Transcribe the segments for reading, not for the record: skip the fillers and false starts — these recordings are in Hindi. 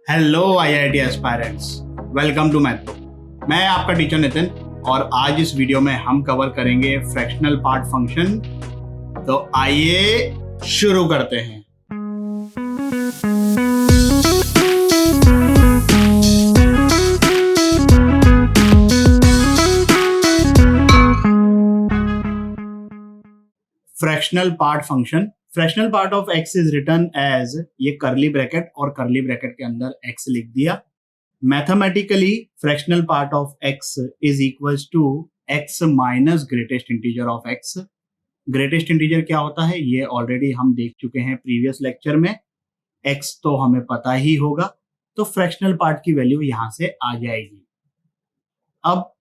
Hello IIT aspirants, welcome to Mathro. मैं आपका टीचर नितिन और आज इस वीडियो में हम कवर करेंगे फ्रैक्शनल पार्ट फंक्शन। तो आइए शुरू करते हैं। Fractional part function, fractional part of x is return as, ये करली ब्रैकेट और करली ब्रैकेट के अंदर x लिख दिया। Mathematically fractional part of x is equals to x minus greatest integer of x। Greatest integer क्या होता है ये ऑलरेडी हम देख चुके हैं प्रीवियस लेक्चर में। x तो हमें पता ही होगा, तो फ्रैक्शनल पार्ट की वैल्यू यहां से आ जाएगी। अब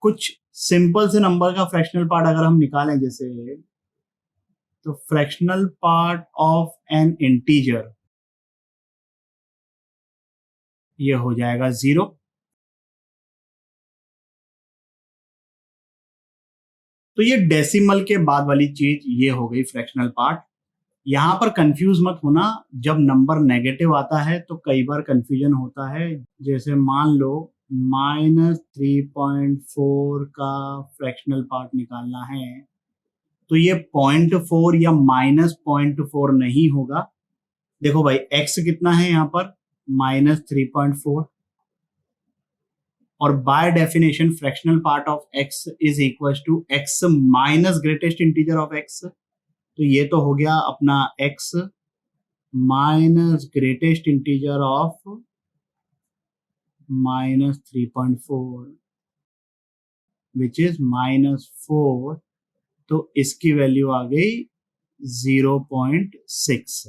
कुछ सिंपल से नंबर का फ्रैक्शनल पार्ट अगर हम निकालें, जैसे तो fractional part of N integer ये हो जाएगा 0। तो ये डेसिमल के बाद वाली चीज ये हो गई फ्रैक्शनल पार्ट। यहां पर कंफ्यूज मत होना, जब नंबर नेगेटिव आता है तो कई बार कंफ्यूजन होता है। जैसे मान लो -3.4 का फ्रैक्शनल पार्ट निकालना है तो ये 0.4 या -0.4 नहीं होगा। देखो भाई x कितना है यहाँ पर -3.4, और by definition fractional part of x is equal to x minus greatest integer of x। तो ये तो हो गया अपना x minus greatest integer of -3.4 which is -4। तो इसकी वैल्यू आ गई 0.6।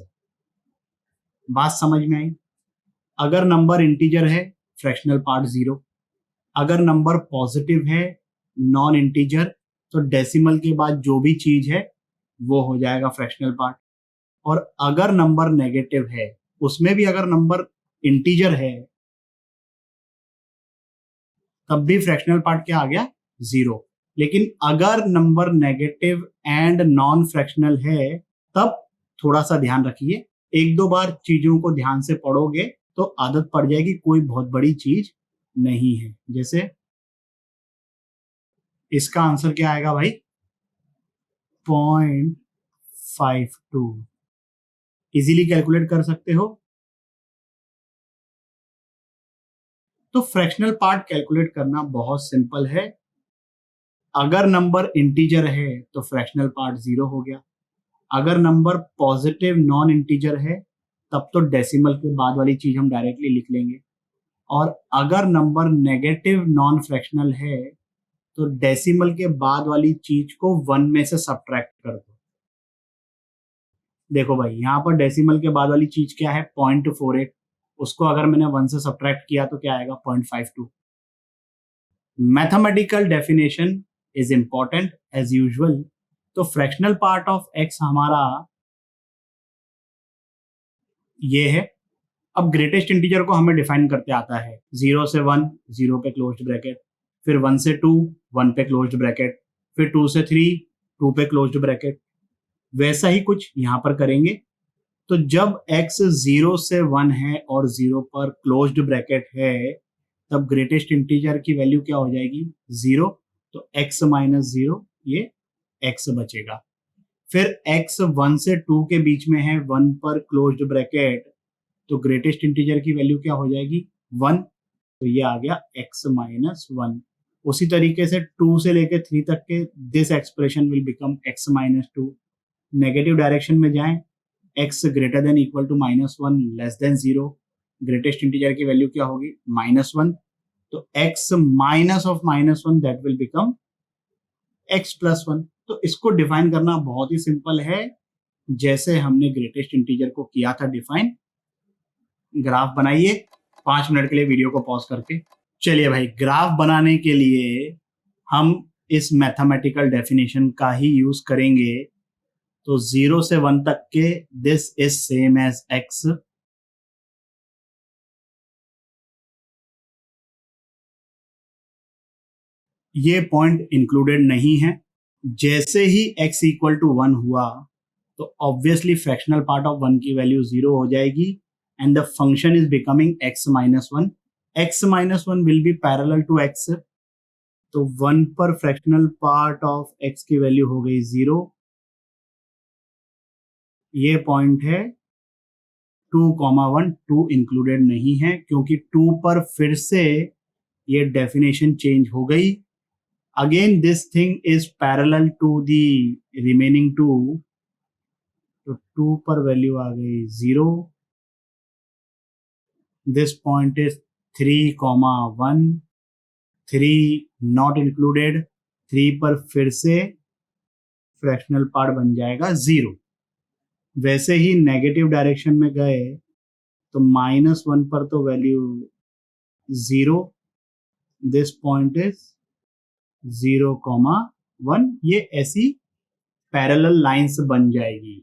बात समझ में आई? अगर नंबर इंटीजर है फ्रैक्शनल पार्ट 0, अगर नंबर पॉजिटिव है नॉन इंटीजर तो डेसिमल के बाद जो भी चीज है वो हो जाएगा फ्रैक्शनल पार्ट। और अगर नंबर नेगेटिव है, उसमें भी अगर नंबर इंटीजर है तब भी फ्रैक्शनल पार्ट क्या आ गया 0। लेकिन अगर number negative and non fractional है तब थोड़ा सा ध्यान रखिए, एक दो बार चीजों को ध्यान से पढ़ोगे तो आदत पड़ जाएगी, कोई बहुत बड़ी चीज नहीं है। जैसे इसका आंसर क्या आएगा भाई 0.52। इजीली कैलकुलेट कर सकते हो। तो फ्रैक्शनल पार्ट कैलकुलेट करना बहुत सिंपल है। अगर नंबर इंटीजर है तो फ्रैक्शनल पार्ट 0 हो गया। अगर नंबर पॉजिटिव नॉन इंटीजर है तब तो डेसिमल के बाद वाली चीज हम डायरेक्टली लिख लेंगे। और अगर नंबर नेगेटिव नॉन फ्रैक्शनल है तो डेसिमल के बाद वाली चीज को 1 में से सब्ट्रैक्ट कर दो। देखो भाई यहाँ पर डेसिमल के बाद वाली चीज क्या है 0.48, उसको अगर मैंने 1 से सब्ट्रैक्ट किया तो क्या आएगा 0.52। Mathematical definition is important as usual. तो फ्रैक्शनल पार्ट ऑफ x हमारा ये है। अब ग्रेटेस्ट इंटीजर को हमें डिफाइन करते आता है 0 से 1 0 पे क्लोज्ड ब्रैकेट, फिर 1 से 2 1 पे क्लोज्ड ब्रैकेट, फिर 2 से 3 2 पे क्लोज्ड ब्रैकेट। वैसा ही कुछ यहाँ पर करेंगे। तो जब x 0 से 1 है और 0 पर क्लोज्ड ब्रैकेट है तब ग्रेटेस्ट इंटीजर की वैल्यू क्या हो जाएगी 0। तो x माइनस 0 ये x बचेगा। फिर x 1 से 2 के बीच में है, 1 पर क्लोज्ड ब्रैकेट, तो ग्रेटेस्ट इंटीजर की वैल्यू क्या हो जाएगी 1। तो ये आ गया x माइनस 1। उसी तरीके से 2 से लेकर 3 तक के this expression will become x minus 2। Negative direction में जाएं, x greater than equal to -1 less than 0, greatest integer की वैल्यू क्या होगी -1। तो x minus of -1 that will become x plus 1। तो इसको डिफाइन करना बहुत ही सिंपल है, जैसे हमने ग्रेटेस्ट इंटीजर को किया था डिफाइन। ग्राफ बनाइए 5 मिनट के लिए वीडियो को पॉज करके। चलिए भाई, ग्राफ बनाने के लिए हम इस मैथमेटिकल डेफिनेशन का ही यूज करेंगे। तो 0 से 1 तक के this is same as x, ये पॉइंट इंक्लूडेड नहीं है। जैसे ही x इक्वल टू 1 हुआ तो ऑब्वियसली फ्रैक्शनल पार्ट ऑफ 1 की वैल्यू 0 हो जाएगी and the function is becoming x minus 1. x minus 1 will be parallel to x. तो 1 पर फ्रैक्शनल पार्ट ऑफ x की वैल्यू हो गई 0. ये पॉइंट है 2,1. 2 इंक्लूडेड नहीं है क्योंकि 2 पर फिर से ये डेफिनेशन चेंज हो गई. Again this thing is parallel to the remaining 2. तो 2 पर वैल्यू आ गई 0. This point is 3,1. 3 not included. 3 पर फिर से फ्रैक्शनल पार्ट बन जाएगा 0. वैसे ही नेगेटिव डायरेक्शन में गए तो -1 पर तो वैल्यू 0. This point is 0,1. ये ऐसी पैरेलल लाइंस बन जाएगी.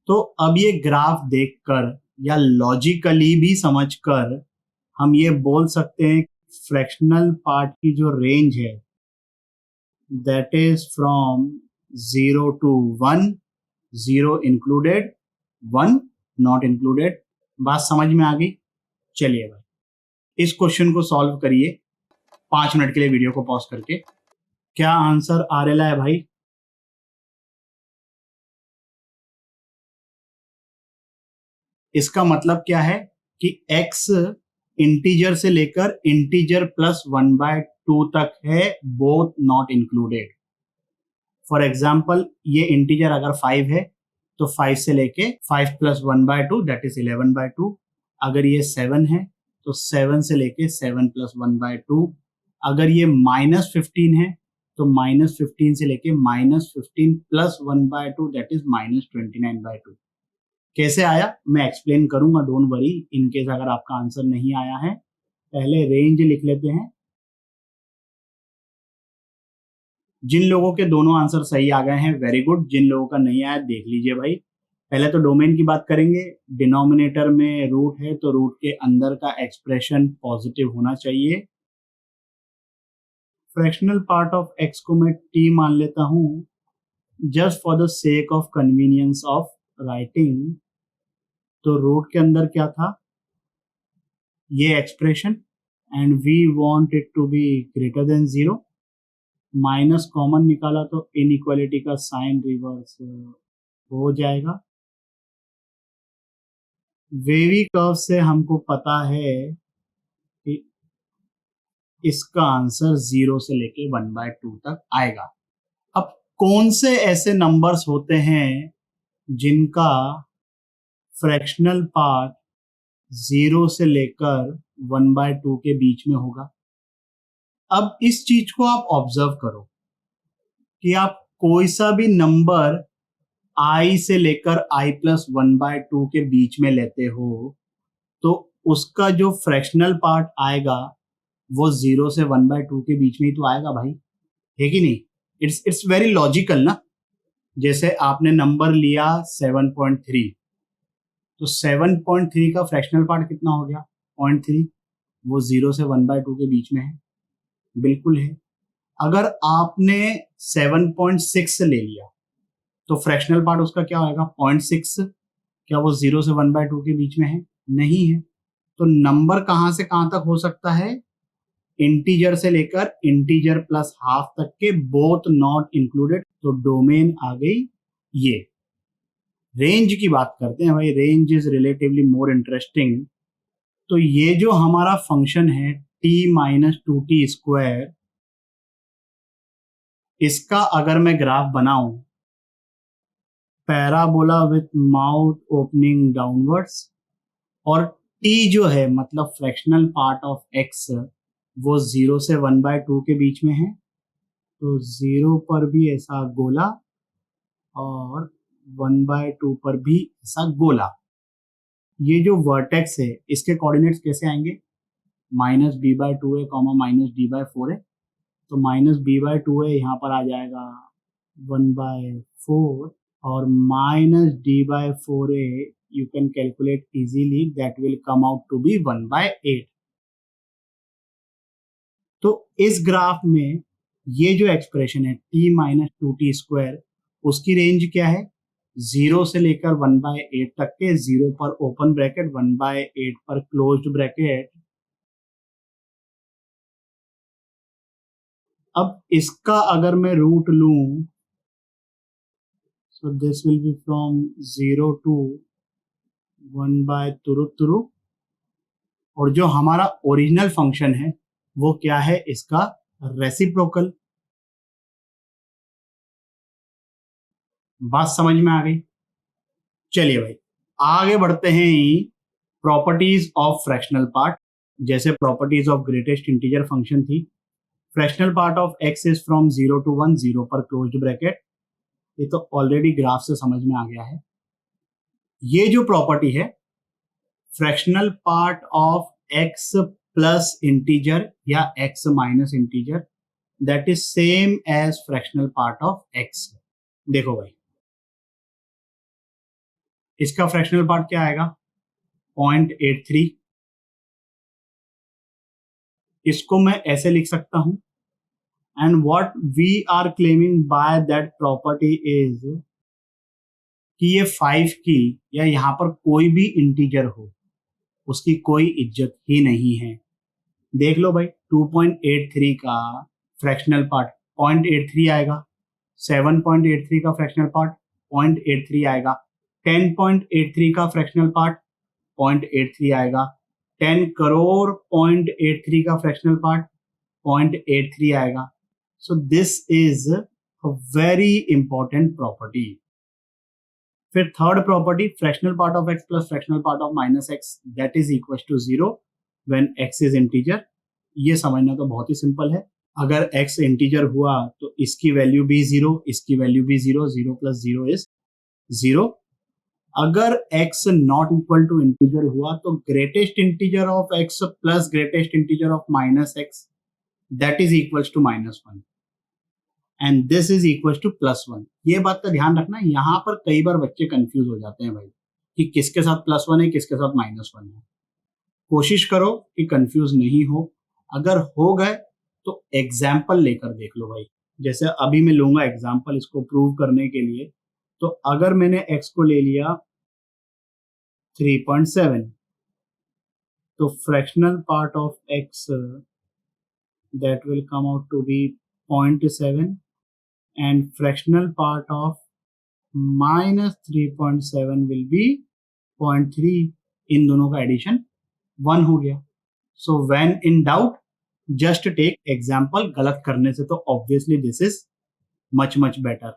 तो अब ये ग्राफ देखकर या लॉजिकली भी समझकर हम ये बोल सकते हैं फ्रैक्शनल पार्ट की जो रेंज है that is from 0 to 1. 0 included, 1 not included. बात समझ में आ गई? चलिए भाई इस क्वेश्चन को सॉल्व करिए 5 मिनट के लिए वीडियो को पॉज करके. क्या आंसर आ रहा है भाई? इसका मतलब क्या है कि x इंटीजर से लेकर इंटीजर प्लस 1/2 तक है, both not included. For example ये इंटीजर अगर 5 है तो 5 से लेके 5 प्लस 1/2 दैट इज 11/2. अगर ये 7 है तो 7 से लेके 7 प्लस 1/2. अगर ये -15 है तो -15 से लेके -15 प्लस 1/2 दैट इज -29/2. कैसे आया मैं एक्सप्लेन करूंगा, डोंट वरी. इनकेस अगर आपका आंसर नहीं आया है पहले रेंज लिख लेते हैं. जिन लोगों के दोनों आंसर सही आ गए हैं वेरी गुड. जिन लोगों का नहीं आया देख लीजिए भाई. पहले तो डोमेन की बात करेंगे. डिनोमिनेटर में रूट है तो रूट के अंदर का एक्सप्रेशन पॉजिटिव होना चाहिए. फ्रैक्शनल पार्ट ऑफ x को मैं t मान लेता हूं just for the sake of convenience of writing. तो रूट के अंदर क्या था? ये expression and we want it to be greater than 0. Minus common निकाला तो इनइक्वालिटी का साइन रिवर्स हो जाएगा. वेवी कर्व से हमको पता है कि इसका आंसर 0 से लेके 1/2 तक आएगा. अब कौन से ऐसे नंबर्स होते हैं जिनका फ्रैक्शनल पार्ट 0 से लेकर 1/2 के बीच में होगा? अब इस चीज को आप ऑब्जर्व करो कि आप कोई सा भी नंबर i से लेकर i प्लस 1/2 के बीच में लेते हो तो उसका जो फ्रैक्शनल पार्ट आएगा वो 0 से 1/2 के बीच में ही तो आएगा भाई, है कि नहीं? इट्स वेरी लॉजिकल ना. जैसे आपने नंबर लिया 7.3 तो 7.3 का फ्रैक्शनल पार्ट कितना हो गया? 0.3. वो 0 से 1/2 के बीच में है, बिल्कुल है. अगर आपने 7.6 ले लिया तो फ्रैक्शनल पार्ट उसका क्या होगा? 0.6. क्या वो 0 से 1/2 के बीच में है? नहीं है. तो नंबर कहां से कहां तक हो सकता है? इंटीजर से लेकर इंटीजर प्लस हाफ तक के, बोथ नॉट इंक्लूडेड. तो डोमेन आ गई ये. रेंज की बात करते हैं भाई. Range is relatively more interesting. तो ये जो हमारा फंक्शन है t-2t², इसका अगर मैं ग्राफ बनाऊं parabola with mouth opening downwards, और t जो है मतलब फ्रैक्शनल पार्ट ऑफ x वो 0 से 1/2 के बीच में है. तो 0 पर भी ऐसा गोला और 1/2 पर भी ऐसा गोला. ये जो वर्टेक्स है इसके कोऑर्डिनेट्स कैसे आएंगे? -b/2 है -d/4 है. तो -b/2 है यहाँ पर आ जाएगा 1/4 और -d/4 है you can calculate easily that will come out to be 1/8. तो इस ग्राफ में ये जो एक्सप्रेशन है t-2t², उसकी रेंज क्या है? 0 से लेकर 1/8 तक के 0 पर ओपन ब्रैकेट 1/8 पर क्लोज्ड ब्रैकेट। अब इसका अगर मैं रूट लूं, so this will be from 0 to 1/तुरु, और जो हमारा ओरिजिनल फंक्शन है वो क्या है, इसका रेसिप्रोकल। बात समझ में आ गई? चलिए भाई आगे बढ़ते हैं प्रॉपर्टीज ऑफ फ्रैक्शनल पार्ट। जैसे properties of greatest integer function थी, fractional part of x is from 0 to 1, 0 पर क्लोज्ड ब्रैकेट। ये तो ऑलरेडी ग्राफ से समझ में आ गया है। ये जो प्रॉपर्टी है, fractional part of x plus integer या x minus integer, that is same as fractional part of x. देखो भाई, इसका फ्रैक्शनल पार्ट क्या आएगा, 0.83। इसको मैं ऐसे लिख सकता हूं, and what we are claiming by that property is कि ये 5 की या यहां पर कोई भी इंटीजर हो उसकी कोई इज्जत ही नहीं है। देख लो भाई, 2.83 का फ्रैक्शनल पार्ट 0.83 आएगा, 7.83 का फ्रैक्शनल पार्ट 0.83 आएगा, 10.83 का फ्रैक्शनल पार्ट 0.83 आएगा, 10 करोड़ 0.83 का फ्रैक्शनल पार्ट 0.83 आएगा। So this is a very important property. फिर third property, fractional part of x plus fractional part of minus x that is equal to 0 when x is integer. ये समझना तो बहुत ही सिंपल है। अगर x इंटीजर हुआ तो इसकी वैल्यू भी 0, इसकी वैल्यू भी 0, 0 प्लस 0 इज 0। अगर x not equal to integer हुआ तो greatest integer of x plus greatest integer of minus x that is equal to -1 and this is equal to +1। ये बात का ध्यान रखना, यहाँ पर कई बार बच्चे कंफ्यूज हो जाते हैं भाई कि किसके साथ +1 है किसके साथ -1 है। कोशिश करो कि कंफ्यूज नहीं हो। अगर हो गए तो एग्जाम्पल लेकर देख लो भाई। जैसे अभी मैं लूंगा एग्जाम्पल इसको प्रूव करने के लिए। तो अगर मैंने x को ले लिया 3.7, तो fractional part of x that will come out to be 0.7 and fractional part of -3.7 will be 0.3। इन दोनों का एडिशन 1 हो गया। So when in doubt just take example. गलत करने से तो obviously this is much much better.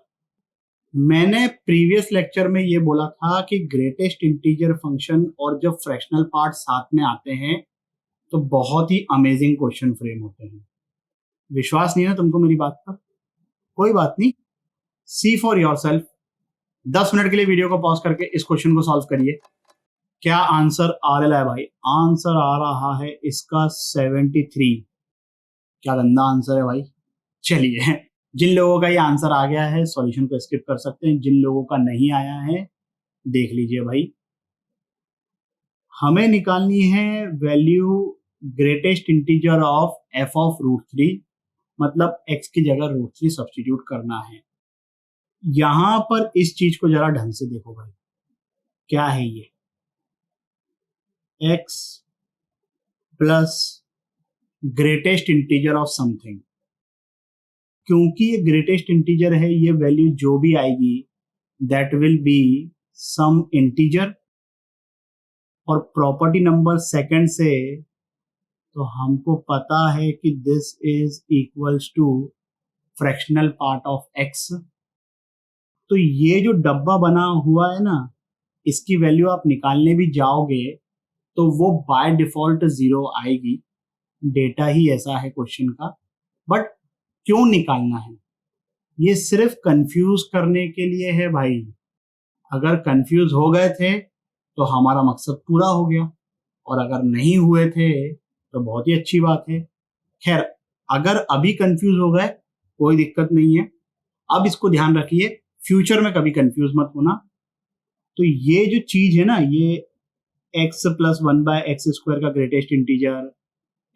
मैंने प्रीवियस लेक्चर में ये बोला था कि ग्रेटेस्ट इंटीजर फंक्शन और जब फ्रैक्शनल पार्ट साथ में आते हैं तो बहुत ही अमेजिंग क्वेश्चन फ्रेम होते हैं। विश्वास नहीं है ना तुमको मेरी बात पर? कोई बात नहीं, सी फॉर योरसेल्फ। 10 मिनट के लिए वीडियो को पॉज करके इस क्वेश्चन को सॉल्व करिए। क्या आंसर आ रहा है भाई? आंसर आ रहा है इसका 73। क्या गंदा आंसर है भाई। चलिए, जिन लोगों का ये आंसर आ गया है सॉल्यूशन को स्किप कर सकते हैं, जिन लोगों का नहीं आया है देख लीजिए भाई। हमें निकालनी है value greatest integer of f of √3, मतलब x की जगह √3 सब्स्टिट्यूट करना है। यहां पर इस चीज को जरा ढंग से देखो भाई, क्या है ये x plus greatest integer of something. क्योंकि ये ग्रेटेस्ट इंटीजर है, ये वैल्यू जो भी आएगी that will be some integer, और प्रॉपर्टी नंबर सेकंड से तो हमको पता है कि this is equals to fractional part of x। तो ये जो डब्बा बना हुआ है ना, इसकी वैल्यू आप निकालने भी जाओगे तो वो बाय डिफॉल्ट 0 आएगी। डेटा ही ऐसा है क्वेश्चन का। बट क्यों निकालना है? ये सिर्फ कंफ्यूज करने के लिए है भाई। अगर कंफ्यूज हो गए थे तो हमारा मकसद पूरा हो गया, और अगर नहीं हुए थे तो बहुत ही अच्छी बात है। खैर, अगर अभी कंफ्यूज हो गए कोई दिक्कत नहीं है। अब इसको ध्यान रखिए, फ्यूचर में कभी कंफ्यूज मत होना। तो ये जो चीज है ना, ये x प्लस 1/x² का ग्रेटेस्ट इंटीजर,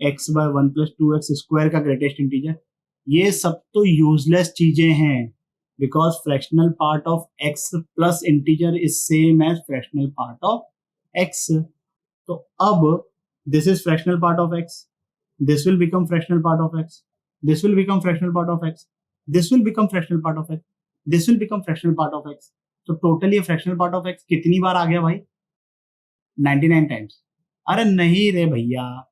x/1 + 2x² का ग्रेटेस्ट इंटीजर, ये सब तो यूजलेस चीजें हैं। because fractional part of x plus integer is same as fractional part of x. तो अब this is fractional part of x, this will become fractional part of x, this will become fractional part of x, this will become fractional part of x, this will become fractional part of x. तो totally fractional part of x कितनी बार आ गया भाई? 99 टाइम्स. अरे नहीं रे भैया,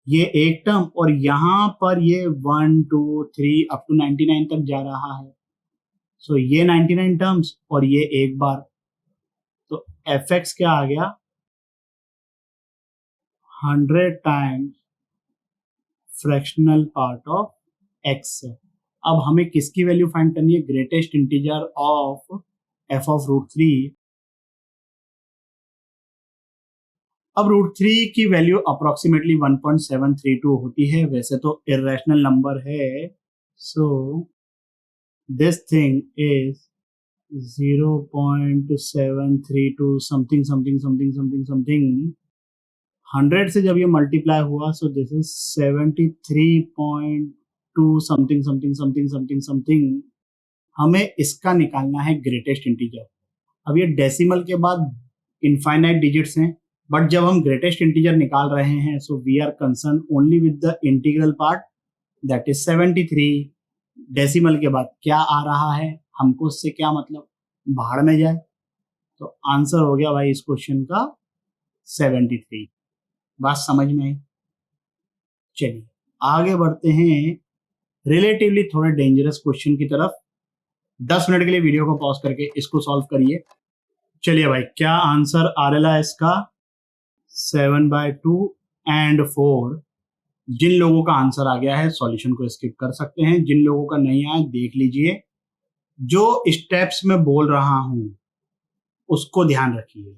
ये एक टर्म और यहां पर ये 1 2 3 अप टू 99 तक जा रहा है. सो ये 99 टर्म्स और ये एक बार, तो fx क्या आ गया? 100 times fractional part of x. अब हमें किसकी वैल्यू फाइंड करनी है? Greatest integer of f of root 3. अब रूट 3 की वैल्यू अप्रोक्सीमेटली 1.732 होती है. वैसे तो इर्रेशनल नंबर है, so this thing is 0.732 something something something something something. 100 से जब ये मल्टीप्लाई हुआ, सो this is 73.2 something something something something something. हमें इसका निकालना है ग्रेटेस्ट इंटीजर. अब ये डेसिमल के बाद इनफाइनाइट डिजिट्स हैं, बट जब हम ग्रेटेस्ट इंटीजर निकाल रहे हैं, so we are concern only with the integral part, that is 73. Decimal के बाद क्या आ रहा है, हमको उससे क्या मतलब, भाड़ में जाए. तो आंसर हो गया भाई इस क्वेश्चन का 73. बात समझ में आई? चलिए आगे बढ़ते हैं रिलेटिवली थोड़े डेंजरस क्वेश्चन की तरफ. 10 मिनट के लिए वीडियो को पॉज करके इसको सॉल्व करिए. चलिए भाई, क्या आंसर आ रहा है इसका? 7/2 एंड 4. जिन लोगों का आंसर आ गया है सॉल्यूशन को स्किप कर सकते हैं, जिन लोगों का नहीं आया देख लीजिए. जो स्टेप्स में बोल रहा हूं उसको ध्यान रखिए,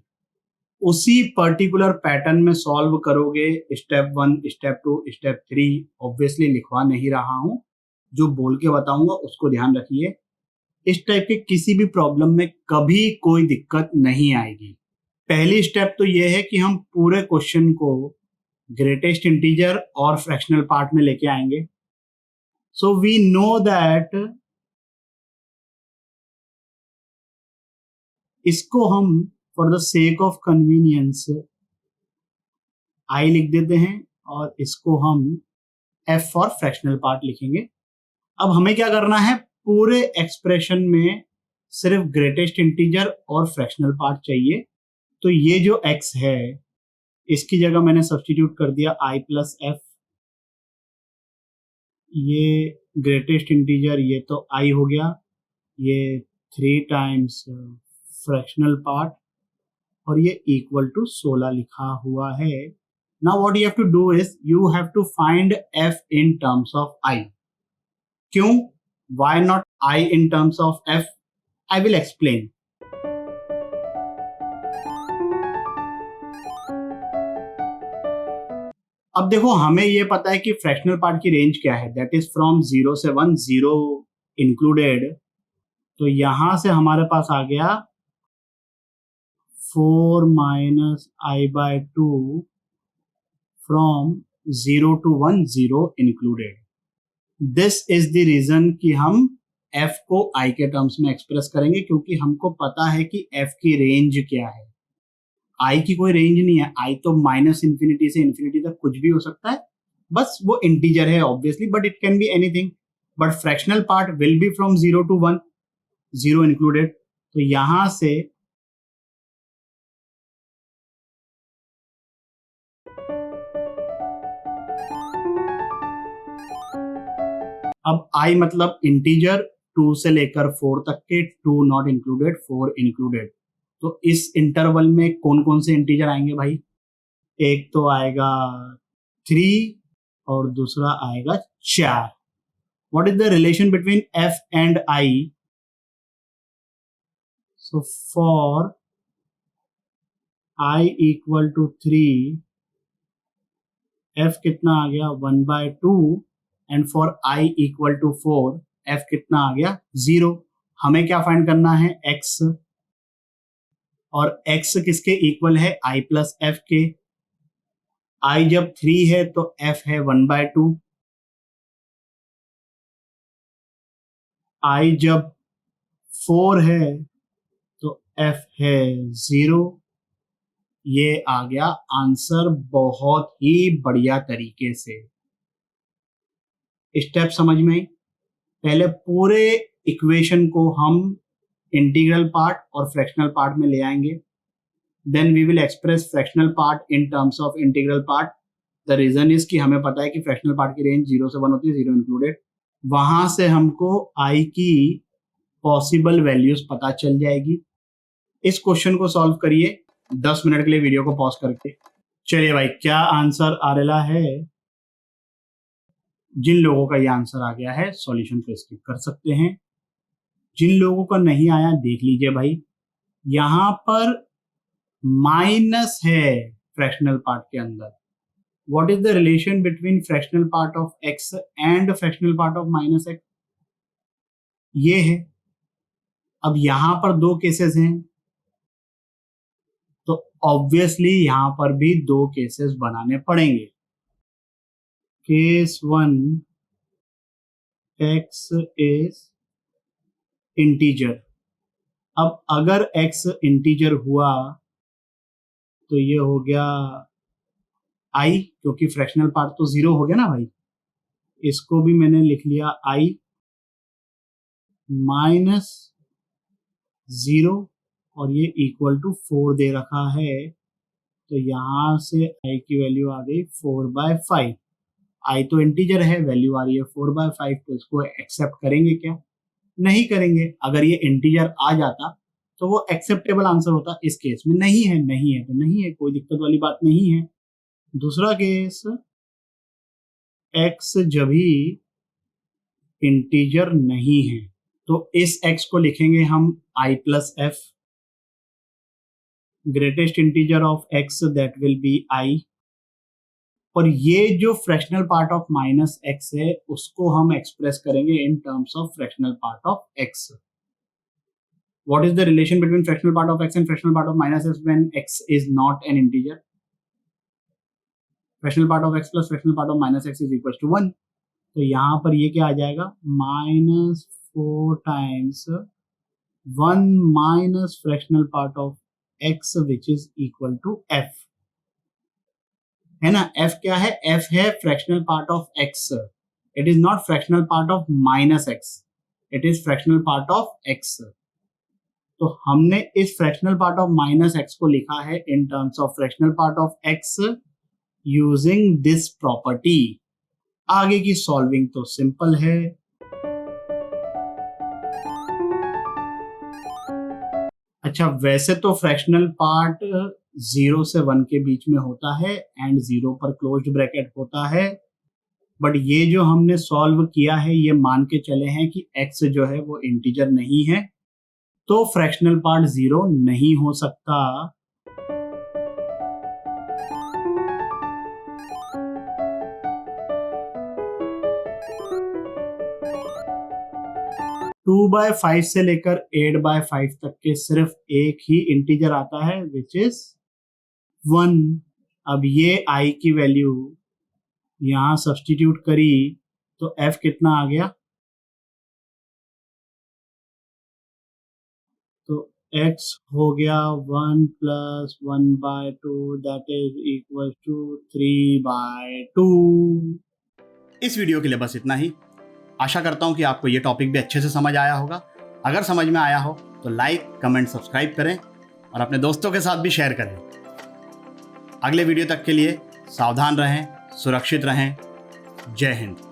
उसी पर्टिकुलर पैटर्न में सॉल्व करोगे. स्टेप 1, स्टेप 2, स्टेप 3 ऑब्वियसली लिखवा नहीं रहा हूं, जो बोल के बताऊंगा उसको ध्यान रखिए. इस टाइप के किसी भी प्रॉब्लम में कभी कोई दिक्कत नहीं आएगी. पहली स्टेप तो यह है कि हम पूरे क्वेश्चन को ग्रेटेस्ट इंटीजर और फ्रैक्शनल पार्ट में लेके आएंगे. सो वी नो दैट इसको हम for the sake of convenience I लिख देते हैं और इसको हम f फॉर फ्रैक्शनल पार्ट लिखेंगे. अब हमें क्या करना है, पूरे एक्सप्रेशन में सिर्फ ग्रेटेस्ट इंटीजर और फ्रैक्शनल पार्ट चाहिए. तो ये जो x है इसकी जगह मैंने सब्स्टिट्यूट कर दिया i प्लस एफ. ये ग्रेटेस्ट इंटीजर ये तो i हो गया, ये 3 टाइम्स फ्रैक्शनल पार्ट और ये इक्वल टू 16 लिखा हुआ है. Now what you have to do is you have to find f in terms of i. क्यों? Why not i in terms of f? I will explain. अब देखो, हमें ये पता है कि फ्रैक्शनल पार्ट की रेंज क्या है, दैट इज फ्रॉम 0 से 1, 0 इंक्लूडेड. तो यहां से हमारे पास आ गया 4 minus i/2 from 0 to 1, 0 included. This is the reason कि हम f को i के टर्म्स में एक्सप्रेस करेंगे, क्योंकि हमको पता है कि f की रेंज क्या है. i की कोई रेंज नहीं है, i तो माइनस इंफिनिटी से इंफिनिटी तक कुछ भी हो सकता है. बस वो इंटीजर है obviously, but it can be anything. But fractional part will be from 0 to 1, 0 included. तो यहां से अब i मतलब इंटीजर 2 से लेकर 4 तक के, 2 नॉट इंक्लूडेड, 4 इंक्लूडेड. तो इस इंटरवल में कौन कौन से इंटीजर आएंगे भाई? एक तो आएगा 3 और दूसरा आएगा 4. What is the relation between f and i? So for i equal to 3, f कितना आ गया? 1/2. And for i equal to 4, f कितना आ गया? 0. हमें क्या फाइंड करना है? x. और x किसके इक्वल है? i प्लस एफ के. i जब 3 है तो f है 1/2. i जब 4 है तो f है 0। ये आ गया आंसर बहुत ही बढ़िया तरीके से। स्टेप समझ में आई? पहले पूरे इक्वेशन को हम इंटीग्रल पार्ट और फ्रैक्शनल पार्ट में ले आएंगे। Then we will express fractional part in terms of integral part. The reason is कि हमें पता है कि फ्रैक्शनल पार्ट की रेंज 0 से 1 होती है, 0 इंक्लूडेड। वहां से हमको आई की पॉसिबल वैल्यूज पता चल जाएगी। इस क्वेश्चन को सॉल्व करिए 10 मिनट के लिए वीडियो को पॉज करके। चलिए भाई, क्या आंसर आ रहा है? जिन लोगों का ये आंसर आ गया है सॉल्यूशन को स्किप कर सकते हैं। जिन लोगों का नहीं आया देख लीजिए भाई, यहां पर माइनस है फ्रैक्शनल पार्ट के अंदर। What is the relation between fractional part of x and fractional part of minus x? ये है। अब यहां पर दो केसेस हैं तो ऑब्वियसली यहां पर भी दो केसेस बनाने पड़ेंगे। Case 1, x is integer. अब अगर x इंटीजर हुआ तो ये हो गया i, क्योंकि फ्रैक्शनल पार्ट तो 0 हो गया ना भाई। इसको भी मैंने लिख लिया i माइनस 0 और ये इक्वल टू 4 दे रखा है, तो यहां से i की वैल्यू आ गई 4/5। i तो इंटीजर है, वैल्यू आ रही है 4/5, तो इसको एक्सेप्ट करेंगे क्या? नहीं करेंगे। अगर ये इंटीजर आ जाता तो वो एक्सेप्टेबल आंसर होता। इस केस में नहीं है, नहीं है तो नहीं है, कोई दिक्कत वाली बात नहीं है। दूसरा केस, x जब भी इंटीजर नहीं है तो इस x को लिखेंगे हम i plus f. Greatest integer of x that will be i। और ये जो fractional part of minus x है उसको हम एक्सप्रेस करेंगे in terms of fractional part of x. What is the relation between fractional part of x and fractional part of minus x when x is not an integer? Fractional part of x plus fractional part of minus x is equal to 1। तो यहां पर ये क्या आ जाएगा? -4 times 1 minus fractional part of x which is equal to f, है ना। f क्या है? f है fractional part of x। It is not fractional part of minus x, it is fractional part of x। तो हमने इस fractional part of minus x को लिखा है in terms of fractional part of x using this property. आगे की सॉल्विंग तो सिंपल है। अच्छा, वैसे तो फ्रैक्शनल पार्ट 0 से 1 के बीच में होता है एंड 0 पर क्लोज्ड ब्रैकेट होता है, बट ये जो हमने सॉल्व किया है ये मान के चले हैं कि x जो है वो इंटीजर नहीं है, तो फ्रैक्शनल पार्ट 0 नहीं हो सकता। टू बाय 5 से लेकर 8/5 तक के सिर्फ एक ही इंटीजर आता है विच इज 1। अब ये i की वैल्यू यहां सब्स्टिट्यूट करी तो f कितना आ गया? तो x हो गया 1 + 1/2 दैट इज इक्वल टू 3/2। इस वीडियो के लिए बस इतना ही। आशा करता हूं कि आपको ये टॉपिक भी अच्छे से समझ आया होगा। अगर समझ में आया हो तो लाइक, कमेंट, सब्सक्राइब करें और अपने दोस्तों के साथ भी शेयर करें। अगले वीडियो तक के लिए सावधान रहें, सुरक्षित रहें। जय हिंद।